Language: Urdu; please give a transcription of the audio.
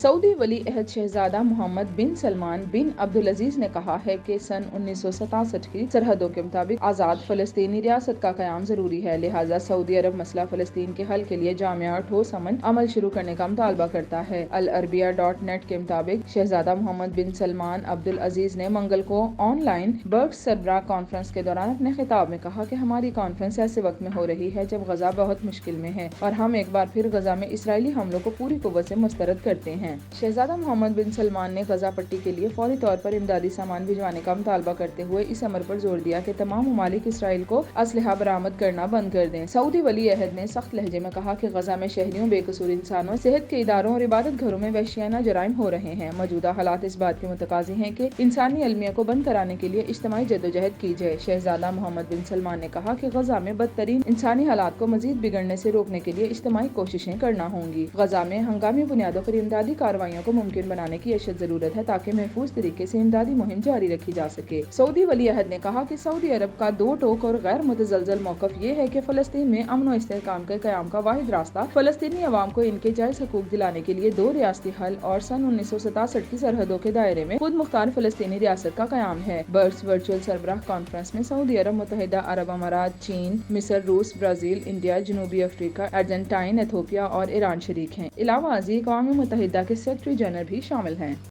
سعودی ولی عہد شہزادہ محمد بن سلمان بن عبدالعزیز نے کہا ہے کہ سن 1967 کی سرحدوں کے مطابق آزاد فلسطینی ریاست کا قیام ضروری ہے، لہٰذا سعودی عرب مسئلہ فلسطین کے حل کے لیے جامع اور ٹھوس عمل شروع کرنے کا مطالبہ کرتا ہے۔ العربیہ.نیٹ کے مطابق شہزادہ محمد بن سلمان عبدالعزیز نے منگل کو آن لائن برکس سربراہ کانفرنس کے دوران اپنے خطاب میں کہا کہ ہماری کانفرنس ایسے وقت میں ہو رہی ہے جب غزہ بہت مشکل میں ہے اور ہم ایک بار پھر غزہ میں اسرائیلی حملوں کو پوری قوت سے مسترد کرتے ہیں۔ شہزادہ محمد بن سلمان نے غزہ پٹی کے لیے فوری طور پر امدادی سامان بھجوانے کا مطالبہ کرتے ہوئے اس امر پر زور دیا کہ تمام ممالک اسرائیل کو اسلحہ برآمد کرنا بند کر دیں۔ سعودی ولی عہد نے سخت لہجے میں کہا کہ غزہ میں شہریوں، بے قصور انسانوں، صحت کے اداروں اور عبادت گھروں میں وحشیانہ جرائم ہو رہے ہیں۔ موجودہ حالات اس بات کے متقاضی ہیں کہ انسانی المیہ کو بند کرانے کے لیے اجتماعی جدوجہد کی جائے۔ شہزادہ محمد بن سلمان نے کہا کہ غزہ میں بدترین انسانی حالات کو مزید بگڑنے سے روکنے کے لیے اجتماعی کوششیں کرنا ہوں گی۔ غزہ میں ہنگامی بنیادوں پر امدادی کارروائیوں کو ممکن بنانے کی اشد ضرورت ہے تاکہ محفوظ طریقے سے امدادی مہم جاری رکھی جا سکے۔ سعودی ولی عہد نے کہا کہ سعودی عرب کا دو ٹوک اور غیر متزلزل موقف یہ ہے کہ فلسطین میں امن و استحکام کے قیام کا واحد راستہ فلسطینی عوام کو ان کے جائز حقوق دلانے کے لیے دو ریاستی حل اور سن 1967 کی سرحدوں کے دائرے میں خود مختار فلسطینی ریاست کا قیام ہے۔ برکس ورچوئل سربراہ کانفرنس میں سعودی عرب، متحدہ عرب امارات، چین، مصر، روس، برازیل، انڈیا، جنوبی افریقہ، ارجنٹائن، ایتھوپیا اور ایران شریک ہیں۔ علاوہ ازیں اقوام متحدہ کے سیکریٹری جنرل بھی شامل ہیں۔